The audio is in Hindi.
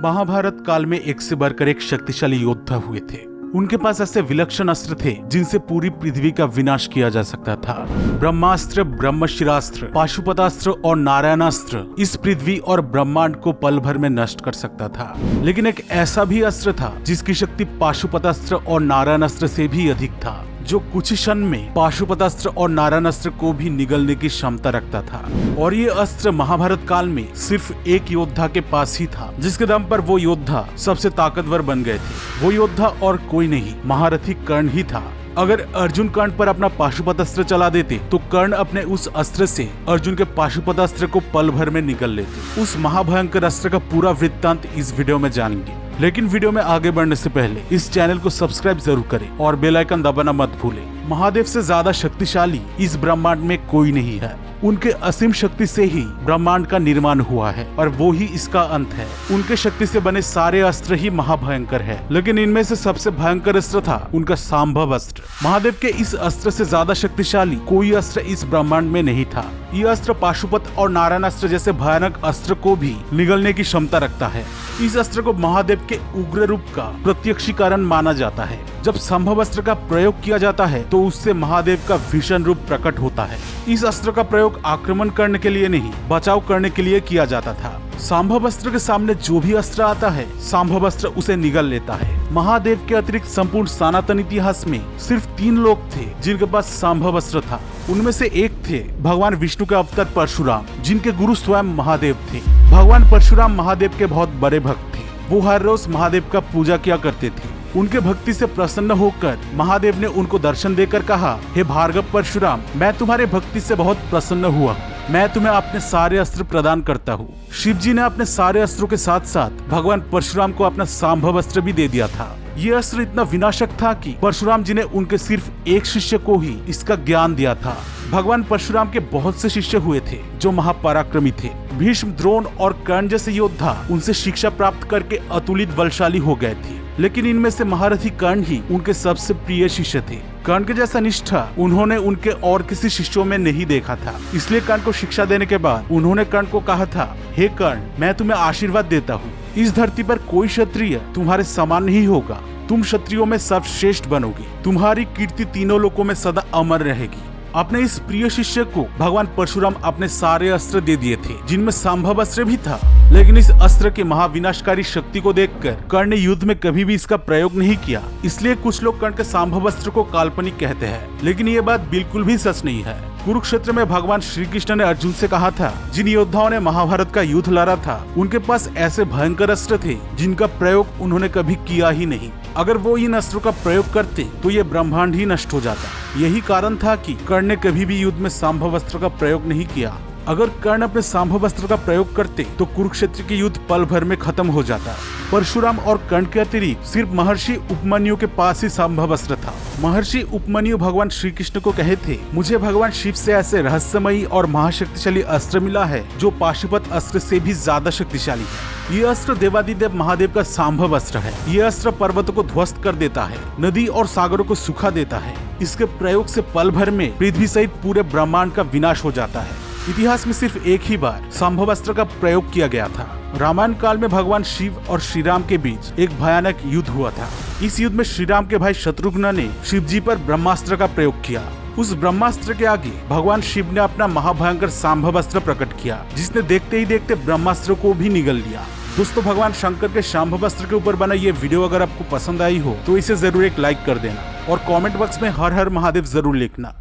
महाभारत काल में एक से बढ़कर एक शक्तिशाली योद्धा हुए थे। उनके पास ऐसे विलक्षण अस्त्र थे जिनसे पूरी पृथ्वी का विनाश किया जा सकता था। ब्रह्मास्त्र, ब्रह्मशिरास्त्र, पाशुपतास्त्र और नारायणास्त्र इस पृथ्वी और ब्रह्मांड को पल भर में नष्ट कर सकता था। लेकिन एक ऐसा भी अस्त्र था जिसकी शक्ति पाशुपतास्त्र और नारायणास्त्र से भी अधिक था, जो कुछ ही क्षण में पाशुपतास्त्र और नारायणास्त्र को भी निगलने की क्षमता रखता था। और ये अस्त्र महाभारत काल में सिर्फ एक योद्धा के पास ही था, जिसके दम पर वो योद्धा सबसे ताकतवर बन गए थे। वो योद्धा और कोई नहीं, महारथी कर्ण ही था। अगर अर्जुन कर्ण पर अपना पाशुपतास्त्र चला देते तो कर्ण अपने उस अस्त्र से अर्जुन के पाशुपतास्त्र को पल भर में निगल लेते। उस महाभयंकर अस्त्र का पूरा वृत्तांत इस वीडियो में जानेंगे। लेकिन वीडियो में आगे बढ़ने से पहले इस चैनल को सब्सक्राइब जरूर करें और बेल आइकन दबाना मत भूलें। महादेव से ज्यादा शक्तिशाली इस ब्रह्मांड में कोई नहीं है। उनके असीम शक्ति से ही ब्रह्मांड का निर्माण हुआ है और वो ही इसका अंत है। उनके शक्ति से बने सारे अस्त्र ही महाभयंकर है, लेकिन इनमें से सबसे भयंकर अस्त्र था उनका सांभव अस्त्र। महादेव के इस अस्त्र से ज्यादा शक्तिशाली कोई अस्त्र इस ब्रह्मांड में नहीं था। यह अस्त्र पाशुपत और नारायणास्त्र जैसे भयानक अस्त्र को भी निगलने की क्षमता रखता है। इस अस्त्र को महादेव के उग्र रूप का प्रत्यक्षीकरण माना जाता है। जब संभव अस्त्र का प्रयोग किया जाता है तो उससे महादेव का भीषण रूप प्रकट होता है। इस अस्त्र का प्रयोग आक्रमण करने के लिए नहीं, बचाव करने के लिए किया जाता था। संभव अस्त्र के सामने जो भी अस्त्र आता है, संभव अस्त्र उसे निगल लेता है। महादेव के अतिरिक्त संपूर्ण सनातन इतिहास में सिर्फ 3 लोग थे जिनके पास संभव अस्त्र था। उनमें से एक थे भगवान विष्णु के अवतार परशुराम, जिनके गुरु स्वयं महादेव थे। भगवान परशुराम महादेव के बहुत बड़े भक्त थे। वो हर रोज महादेव का पूजा किया करते थे। उनके भक्ति से प्रसन्न होकर महादेव ने उनको दर्शन देकर कहा, हे भार्गव परशुराम, मैं तुम्हारे भक्ति से बहुत प्रसन्न हुआ। मैं तुम्हें अपने सारे अस्त्र प्रदान करता हूँ। शिव जी ने अपने सारे अस्त्रों के साथ साथ भगवान परशुराम को अपना संभव अस्त्र भी दे दिया था। ये अस्त्र इतना विनाशक था कि परशुराम जी ने उनके सिर्फ एक शिष्य को ही इसका ज्ञान दिया था। भगवान परशुराम के बहुत से शिष्य हुए थे जो महापराक्रमी थे। भीष्म, द्रोण और कर्ण जैसे योद्धा उनसे शिक्षा प्राप्त करके अतुलित बलशाली हो गए थे। लेकिन इनमें से महारथी कर्ण ही उनके सबसे प्रिय शिष्य थे। कर्ण के जैसा निष्ठा उन्होंने उनके और किसी शिष्यों में नहीं देखा था। इसलिए कर्ण को शिक्षा देने के बाद उन्होंने कर्ण को कहा था, हे कर्ण, मैं तुम्हें आशीर्वाद देता हूँ। इस धरती पर कोई क्षत्रिय तुम्हारे समान नहीं होगा। तुम क्षत्रियों में सर्वश्रेष्ठ बनोगे। तुम्हारी कीर्ति तीनों लोकों में सदा अमर रहेगी। अपने इस प्रिय शिष्य को भगवान परशुराम अपने सारे अस्त्र दे दिए थे, जिनमें संभव अस्त्र भी था। लेकिन इस अस्त्र की महाविनाशकारी शक्ति को देखकर कर्ण ने युद्ध में कभी भी इसका प्रयोग नहीं किया। इसलिए कुछ लोग कर्ण के संभव अस्त्र को काल्पनिक कहते हैं, लेकिन ये बात बिल्कुल भी सच नहीं है। कुरुक्षेत्र में भगवान श्री कृष्ण ने अर्जुन से कहा था, जिन योद्धाओं ने महाभारत का युद्ध लड़ा था उनके पास ऐसे भयंकर अस्त्र थे जिनका प्रयोग उन्होंने कभी किया ही नहीं। अगर वो इन अस्त्रों का प्रयोग करते तो ये ब्रह्मांड ही नष्ट हो जाता। यही कारण था कि कर्ण ने कभी भी युद्ध में संभव अस्त्र का प्रयोग नहीं किया। अगर कर्ण अपने संभव अस्त्र का प्रयोग करते तो कुरुक्षेत्र की युद्ध पल भर में खत्म हो जाता। परशुराम और कर्ण के अतिरिक्त सिर्फ महर्षि उपमन्यु के पास ही संभव अस्त्र था। महर्षि उपमन्यु भगवान श्री कृष्ण को कहे थे, मुझे भगवान शिव से ऐसे रहस्यमयी और महाशक्तिशाली अस्त्र मिला है जो पाशुपत अस्त्र से भी ज्यादा शक्तिशाली है। ये अस्त्र देवादिदेव महादेव का संभव अस्त्र है। ये अस्त्र पर्वतों को ध्वस्त कर देता है, नदी और सागरों को सुखा देता है। इसके प्रयोग से पल भर में पृथ्वी सहित पूरे ब्रह्मांड का विनाश हो जाता है। इतिहास में सिर्फ एक ही बार संभव अस्त्र का प्रयोग किया गया था। रामायण काल में भगवान शिव और श्री राम के बीच एक भयानक युद्ध हुआ था। इस युद्ध में श्री राम के भाई शत्रुघ्न ने शिव जी पर ब्रह्मास्त्र का प्रयोग किया। उस ब्रह्मास्त्र के आगे भगवान शिव ने अपना महाभयंकर संभव अस्त्र प्रकट किया, जिसने देखते ही देखते ब्रह्मास्त्र को भी निगल लिया। दोस्तों, भगवान शंकर के संभव अस्त्र के ऊपर बना ये वीडियो अगर आपको पसंद आई हो तो इसे जरूर एक लाइक कर देना और कमेंट बॉक्स में हर हर महादेव जरूर लिखना।